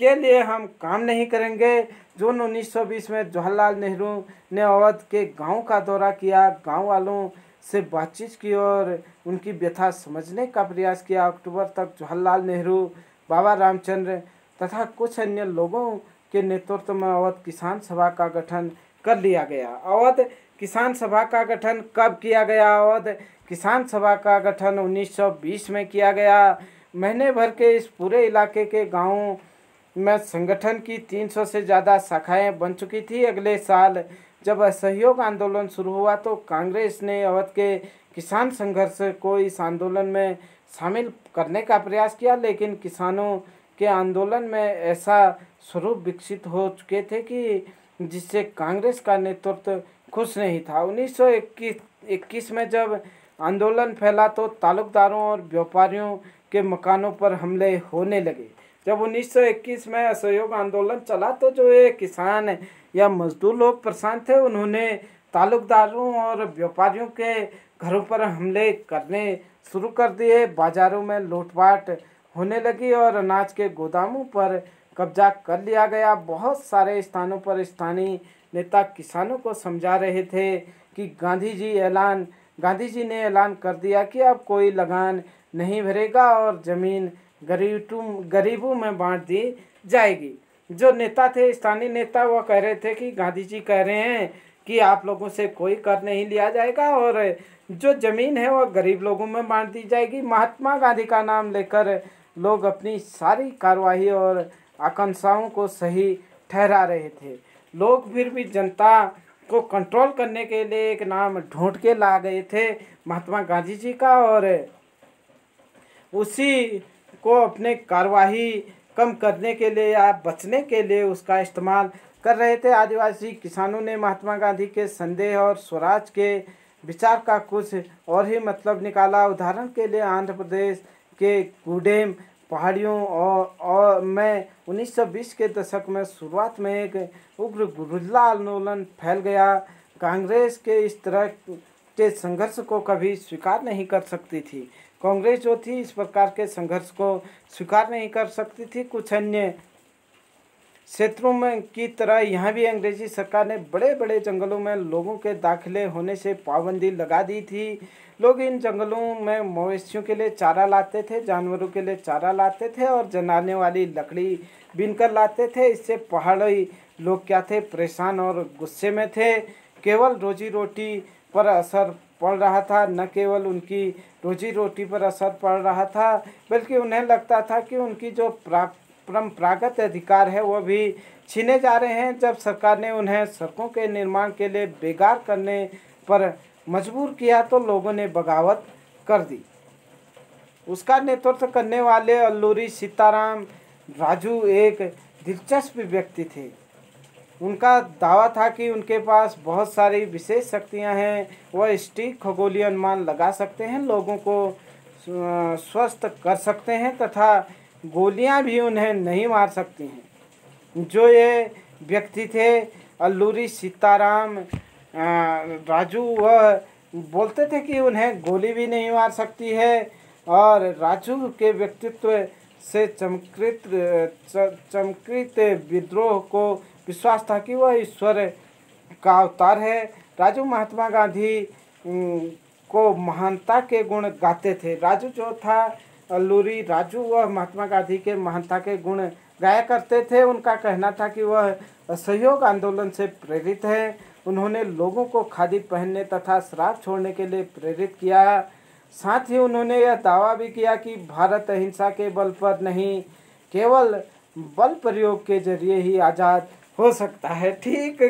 के लिए हम काम नहीं करेंगे। जून 1920 में जवाहरलाल नेहरू ने अवध के गांव का दौरा किया, गांव वालों से बातचीत की और उनकी व्यथा समझने का प्रयास किया। अक्टूबर तक जवाहरलाल नेहरू, बाबा रामचंद्र तथा कुछ अन्य लोगों के नेतृत्व में अवध किसान सभा का गठन कर लिया गया। अवध किसान सभा का गठन कब किया गया? अवध किसान सभा का गठन 1920 में किया गया। महीने भर के इस पूरे इलाके के गांवों में संगठन की 300 से ज़्यादा शाखाएं बन चुकी थी। अगले साल जब असहयोग आंदोलन शुरू हुआ तो कांग्रेस ने अवध के किसान संघर्ष को इस आंदोलन में शामिल करने का प्रयास किया, लेकिन किसानों के आंदोलन में ऐसा स्वरूप विकसित हो चुके थे कि जिससे कांग्रेस का नेतृत्व खुश नहीं था। 1921 में जब आंदोलन फैला तो तालुकदारों और व्यापारियों के मकानों पर हमले होने लगे। जब 1921 में असहयोग आंदोलन चला तो जो ये किसान या मजदूर लोग परेशान थे, उन्होंने तालुकदारों और व्यापारियों के घरों पर हमले करने शुरू कर दिए। बाजारों में लूटपाट होने लगी और अनाज के गोदामों पर कब्जा कर लिया गया। बहुत सारे स्थानों पर स्थानीय नेता किसानों को समझा रहे थे कि गांधी जी ने ऐलान कर दिया कि अब कोई लगान नहीं भरेगा और ज़मीन गरीबों में बांट दी जाएगी। जो नेता थे, स्थानीय नेता, वो कह रहे थे कि गांधी जी कह रहे हैं कि आप लोगों से कोई कर नहीं लिया जाएगा और जो ज़मीन है वह गरीब लोगों में बांट दी जाएगी। महात्मा गांधी का नाम लेकर लोग अपनी सारी कार्रवाई और आकांक्षाओं को सही ठहरा रहे थे। लोग फिर भी जनता को कंट्रोल करने के लिए एक नाम ढूंढ के ला गए थे, महात्मा गांधी जी का, और उसी को अपने कार्रवाई कम करने के लिए या बचने के लिए उसका इस्तेमाल कर रहे थे। आदिवासी किसानों ने महात्मा गांधी के संदेह और स्वराज के विचार का कुछ और ही मतलब निकाला। उदाहरण के लिए आंध्र प्रदेश के गूडेम पहाड़ियों और में 1920 के दशक में शुरुआत में एक उग्र गुरिल्ला आंदोलन फैल गया। कांग्रेस के इस तरह के संघर्ष को कभी स्वीकार नहीं कर सकती थी। कांग्रेस जो थी इस प्रकार के संघर्ष को स्वीकार नहीं कर सकती थी। कुछ अन्य क्षेत्रों में की तरह यहाँ भी अंग्रेजी सरकार ने बड़े बड़े जंगलों में लोगों के दाखिले होने से पाबंदी लगा दी थी। लोग इन जंगलों में मवेशियों के लिए चारा लाते थे, जानवरों के लिए चारा लाते थे और जलाने वाली लकड़ी बीनकर लाते थे। इससे पहाड़ी लोग क्या थे, परेशान और गुस्से में थे। केवल रोजी रोटी पर असर पड़ रहा था, न केवल उनकी रोजी रोटी पर असर पड़ रहा था, बल्कि उन्हें लगता था कि उनकी जो परंपरागत अधिकार है वह भी छीने जा रहे हैं। जब सरकार ने उन्हें सड़कों के निर्माण के लिए बेकार करने पर मजबूर किया तो लोगों ने बगावत कर दी। उसका नेतृत्व करने वाले अल्लूरी सीताराम राजू एक दिलचस्प व्यक्ति थे। उनका दावा था कि उनके पास बहुत सारी विशेष शक्तियां हैं। वह सटीक खगोलीय अनुमान लगा सकते हैं, लोगों को स्वस्थ कर सकते हैं तथा गोलियां भी उन्हें नहीं मार सकती हैं। जो ये व्यक्ति थे अल्लूरी सीताराम राजू, वह बोलते थे कि उन्हें गोली भी नहीं मार सकती है और राजू के व्यक्तित्व से चमकृत विद्रोह को विश्वास था कि वह ईश्वर का अवतार है। राजू महात्मा गांधी को महानता के गुण गाते थे। राजू जो था अल्लूरी राजू, वह महात्मा गांधी के महानता के गुण गाया करते थे। उनका कहना था कि वह असहयोग आंदोलन से प्रेरित है। उन्होंने लोगों को खादी पहनने तथा शराब छोड़ने के लिए प्रेरित किया। साथ ही उन्होंने यह दावा भी किया कि भारत अहिंसा के बल पर नहीं, केवल बल प्रयोग के जरिए ही आज़ाद हो सकता है। ठीक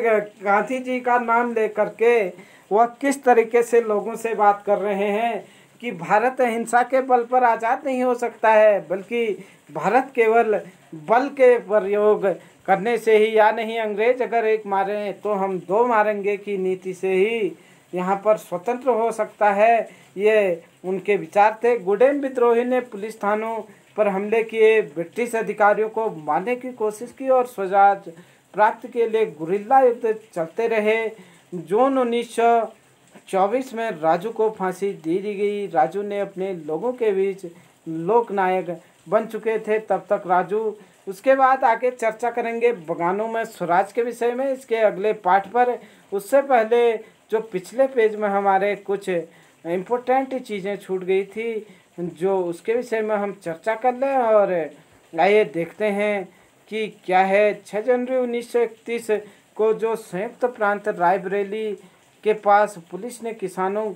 गांधी जी का नाम लेकर के वह किस तरीके से लोगों से बात कर रहे हैं कि भारत हिंसा के बल पर आज़ाद नहीं हो सकता है, बल्कि भारत केवल बल के प्रयोग करने से ही, या नहीं अंग्रेज अगर एक मारे तो हम दो मारेंगे की नीति से ही यहाँ पर स्वतंत्र हो सकता है। ये उनके विचार थे। गुडेन विद्रोही ने पुलिस थानों पर हमले किए, ब्रिटिश अधिकारियों को मारने की कोशिश की और स्वराज प्राप्ति के लिए गुरिल्ला युद्ध चलते रहे। जून 1924 में राजू को फांसी दे दी गई। राजू ने अपने लोगों के बीच लोकनायक बन चुके थे तब तक राजू। उसके बाद आगे चर्चा करेंगे बगानों में स्वराज के विषय में इसके अगले पाठ पर। उससे पहले जो पिछले पेज में हमारे कुछ इम्पोर्टेंट चीज़ें छूट गई थी, जो उसके विषय में हम चर्चा कर लें। और आइए देखते हैं कि क्या है। 6 जनवरी 1931 को जो संयुक्त प्रांत रायबरेली के पास पुलिस ने किसानों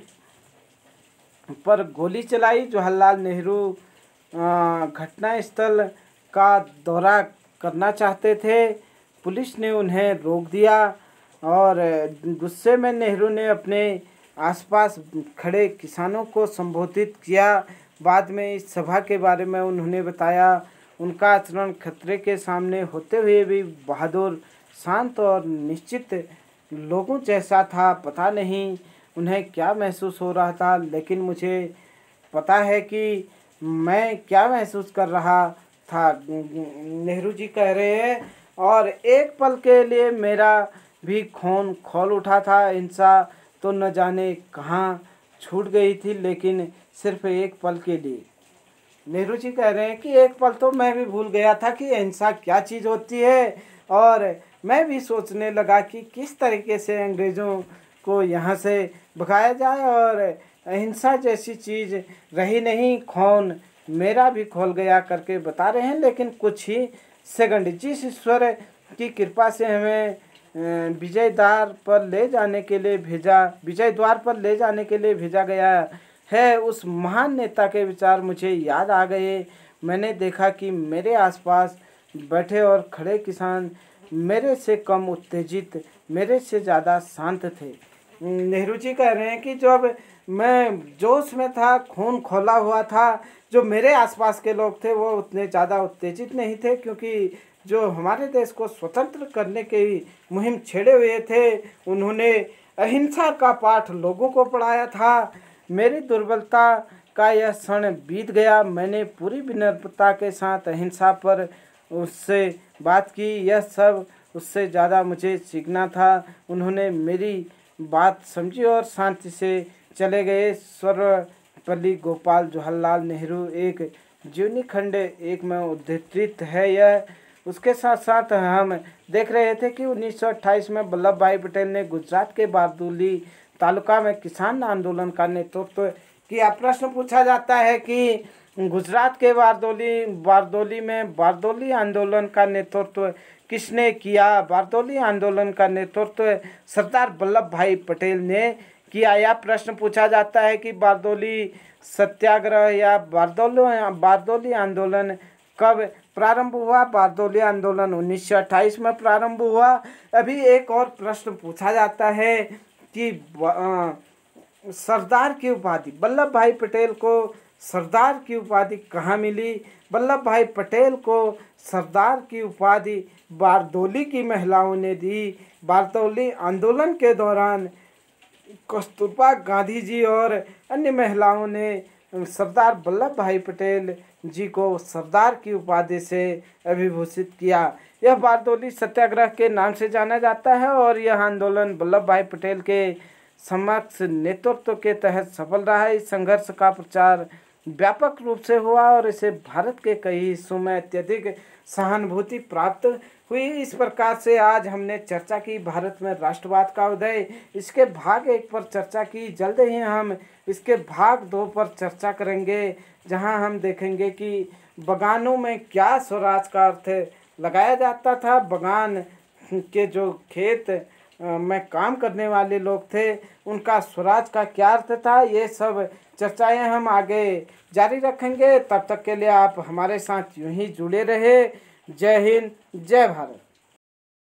पर गोली चलाई। जवाहरलाल नेहरू घटनास्थल का दौरा करना चाहते थे, पुलिस ने उन्हें रोक दिया और गुस्से में नेहरू ने अपने आसपास खड़े किसानों को संबोधित किया। बाद में इस सभा के बारे में उन्होंने बताया। उनका आचरण खतरे के सामने होते हुए भी बहादुर, शांत और निश्चित लोगों जैसा था। पता नहीं उन्हें क्या महसूस हो रहा था, लेकिन मुझे पता है कि मैं क्या महसूस कर रहा था, नेहरू जी कह रहे हैं। और एक पल के लिए मेरा भी खून खौल उठा था। हिंसा तो न जाने कहाँ छूट गई थी, लेकिन सिर्फ एक पल के लिए। नेहरू जी कह रहे हैं कि एक पल तो मैं भी भूल गया था कि हिंसा क्या चीज़ होती है, और मैं भी सोचने लगा कि किस तरीके से अंग्रेज़ों को यहाँ से भगाया जाए। और अहिंसा जैसी चीज़ रही नहीं, खून मेरा भी खोल गया करके बता रहे हैं। लेकिन कुछ ही सेकंड, जिस ईश्वर की कृपा से हमें विजय द्वार पर ले जाने के लिए भेजा गया है, उस महान नेता के विचार मुझे याद आ गए। मैंने देखा कि मेरे आसपास बैठे और खड़े किसान मेरे से कम उत्तेजित, मेरे से ज़्यादा शांत थे। नेहरू जी कह रहे हैं कि जब मैं जोश में था, खून खौला हुआ था, जो मेरे आसपास के लोग थे वो उतने ज़्यादा उत्तेजित नहीं थे, क्योंकि जो हमारे देश को स्वतंत्र करने की मुहिम छेड़े हुए थे, उन्होंने अहिंसा का पाठ लोगों को पढ़ाया था। मेरी दुर्बलता का यह क्षण बीत गया। मैंने पूरी विनम्रता के साथ अहिंसा पर उससे बात की। यह सब उससे ज़्यादा मुझे सीखना था। उन्होंने मेरी बात समझी और शांति से चले गए। सर्वपल्ली गोपाल जवाहरलाल नेहरू एक जीवनी खंड एक में उद्धृत है यह। उसके साथ साथ हम देख रहे थे कि 1928 में वल्लभ भाई पटेल ने गुजरात के बारदोली तालुका में किसान आंदोलन का नेतृत्व किया। प्रश्न पूछा जाता है कि गुजरात के बारदोली में बारदोली आंदोलन का नेतृत्व किसने किया। बारदोली आंदोलन का नेतृत्व सरदार वल्लभ भाई पटेल ने किया। यह प्रश्न पूछा जाता है कि बारदोली सत्याग्रह या बारदोली आंदोलन कब प्रारंभ हुआ। बारदोली आंदोलन 1928 में प्रारंभ हुआ। अभी एक और प्रश्न पूछा जाता है कि सरदार की उपाधि, वल्लभ भाई पटेल को सरदार की उपाधि कहाँ मिली। वल्लभ भाई पटेल को सरदार की उपाधि बारदोली की महिलाओं ने दी। बारदोली आंदोलन के दौरान कस्तूरबा गांधी जी और अन्य महिलाओं ने सरदार वल्लभ भाई पटेल जी को सरदार की उपाधि से अभिभूषित किया। यह बारदोली सत्याग्रह के नाम से जाना जाता है और यह आंदोलन वल्लभ भाई पटेल के समक्ष नेतृत्व के तहत सफल रहा। इस संघर्ष का प्रचार व्यापक रूप से हुआ और इसे भारत के कई हिस्सों में अत्यधिक सहानुभूति प्राप्त हुई। इस प्रकार से आज हमने चर्चा की भारत में राष्ट्रवाद का उदय, इसके भाग 1 पर चर्चा की। जल्द ही हम इसके भाग 2 पर चर्चा करेंगे, जहां हम देखेंगे कि बगानों में क्या स्वराज का अर्थ लगाया जाता था। बगान के जो खेत में काम करने वाले लोग थे, उनका स्वराज का क्या अर्थ था। ये सब चर्चाएं हम आगे जारी रखेंगे। तब तक के लिए आप हमारे साथ यूं ही जुड़े रहे। जय हिंद, जय भारत।